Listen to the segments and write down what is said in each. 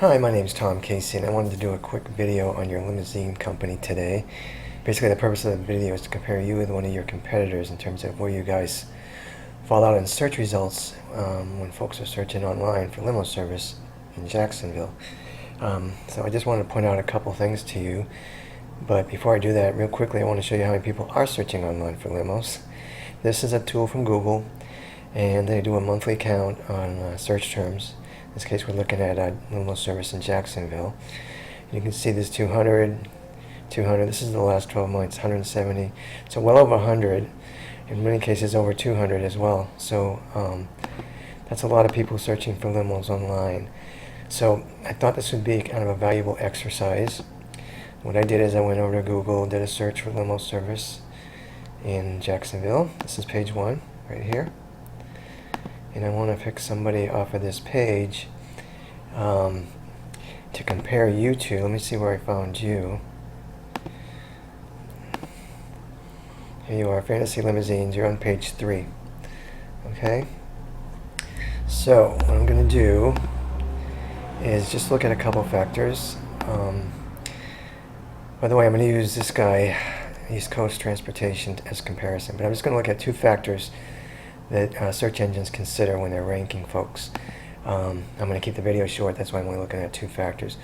Hi, my name is Tom Casey, and I wanted to do a quick video on your limousine company today. Basically, the purpose of the video is to compare you with one of your competitors in terms of where you guys fall out in search results when folks are searching online for limo service in Jacksonville. So I just wanted to point out a couple things to you. But before I do that, real quickly, I want to show you how many people are searching online for limos. This is a tool from Google, and they do a monthly count on search terms. In this case, we're looking at limo service in Jacksonville. You can see this 200, 200. This is the last 12 months, 170. So well over 100. In many cases, over 200 as well. So that's a lot of people searching for limos online. So I thought this would be kind of a valuable exercise. What I did is I went over to Google, did a search for limo service in Jacksonville. This is page 1 right here. And I want to pick somebody off of this page to compare you to. Let me see where I found you. Here you are, Fantasy Limousines. You're on page 3. Okay? So what I'm going to do is just look at a couple factors. By the way, I'm going to use this guy, East Coast Transportation, as comparison. But I'm just going to look at two factors that search engines consider when they're ranking folks. I'm going to keep the video short, that's why I'm only looking at two factors.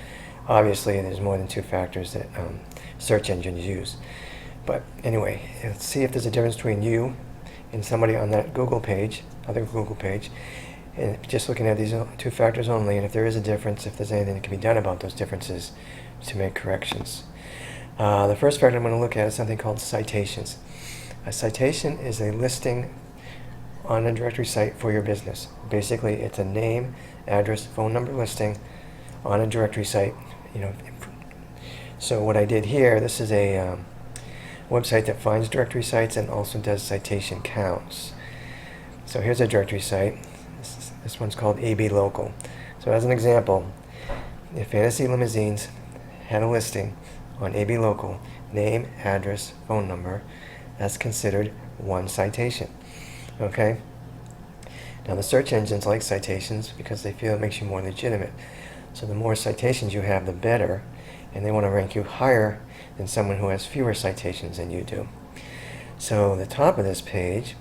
Obviously, there's more than two factors that search engines use. But anyway, let's see if there's a difference between you and somebody on that Google page, other Google page, and just looking at these two factors only, and if there is a difference, if there's anything that can be done about those differences to make corrections. The first factor I'm going to look at is something called citations. A citation is a listing on a directory site for your business. Basically, it's a name, address, phone number listing on a directory site. So what I did here, this is a website that finds directory sites and also does citation counts. So here's a directory site. This one's called AB Local. So as an example, if Fantasy Limousines had a listing on AB Local, name, address, phone number, that's considered one citation. Okay? Now the search engines like citations because they feel it makes you more legitimate. So the more citations you have, the better, and they want to rank you higher than someone who has fewer citations than you do. So the top of this page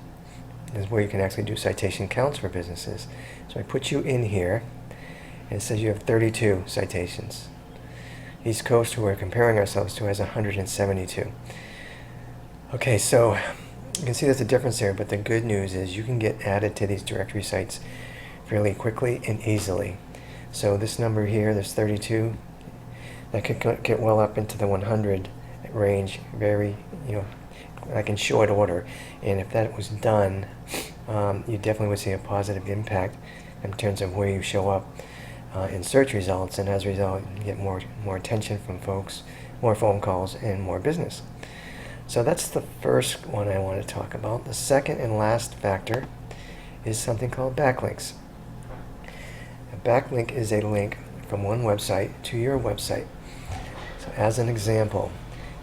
is where you can actually do citation counts for businesses. So I put you in here, and it says you have 32 citations. East Coast, who we're comparing ourselves to, has 172. Okay, so you can see there's a difference there, but the good news is you can get added to these directory sites fairly quickly and easily. So this number here, this 32, that could get well up into the 100 range, very, like in short order. And if that was done, you definitely would see a positive impact in terms of where you show up in search results, and as a result, you get more attention from folks, more phone calls, and more business. So that's the first one I want to talk about. The second and last factor is something called backlinks. A backlink is a link from one website to your website. So as an example,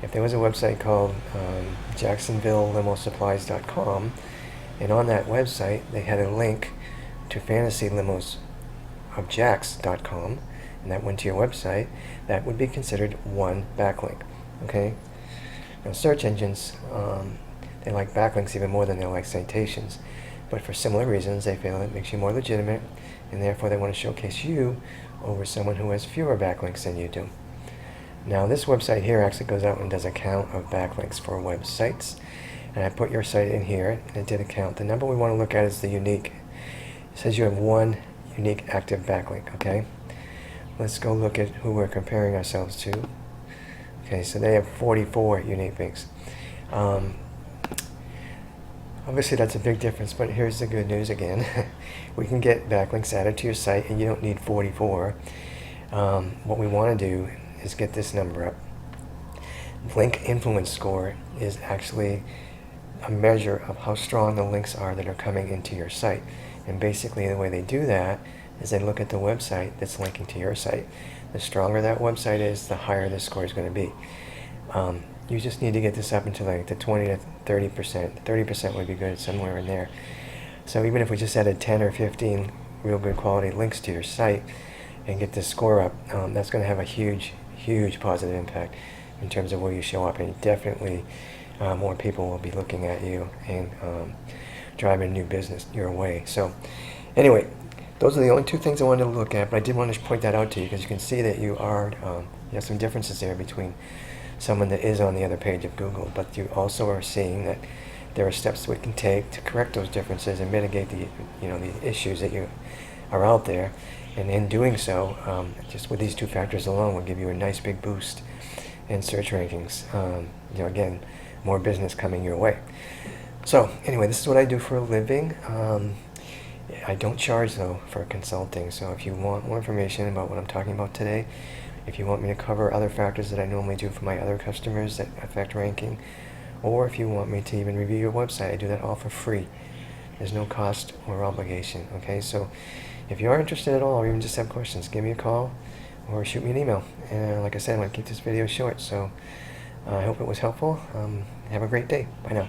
if there was a website called JacksonvilleLimoSupplies.com, and on that website they had a link to FantasyLimosOfJacks.com, and that went to your website, that would be considered one backlink. Okay? Now, search engines, they like backlinks even more than they like citations. But for similar reasons, they feel it makes you more legitimate, and therefore they want to showcase you over someone who has fewer backlinks than you do. Now, this website here actually goes out and does a count of backlinks for websites. And I put your site in here, and it did a count. The number we want to look at is the unique. It says you have one unique active backlink, okay? Let's go look at who we're comparing ourselves to. Okay, so they have 44 unique links. Obviously that's a big difference, but here's the good news again. We can get backlinks added to your site, and you don't need 44. What we want to do is get this number up. Link influence score is actually a measure of how strong the links are that are coming into your site. And basically the way they do that is they look at the website that's linking to your site. The stronger that website is, the higher the score is going to be. You just need to get this up into like the 20 to 30%. 30% would be good, somewhere in there. So even if we just added 10 or 15 real good quality links to your site, and get this score up, that's going to have a huge, huge positive impact in terms of where you show up, and definitely more people will be looking at you and driving new business your way. So anyway, those are the only two things I wanted to look at, but I did want to point that out to you because you can see that you have some differences there between someone that is on the other page of Google, but you also are seeing that there are steps we can take to correct those differences and mitigate the the issues that you are out there. And in doing so, just with these two factors alone, will give you a nice big boost in search rankings. Again, more business coming your way. So anyway, this is what I do for a living. I don't charge though for consulting. So if you want more information about what I'm talking about today, if you want me to cover other factors that I normally do for my other customers that affect ranking, or if you want me to even review your website, I do that all for free. There's no cost or obligation. Okay, so if you are interested at all, or even just have questions, give me a call or shoot me an email. And like I said, I'm going to keep this video short, so I hope it was helpful. Have a great day. Bye now.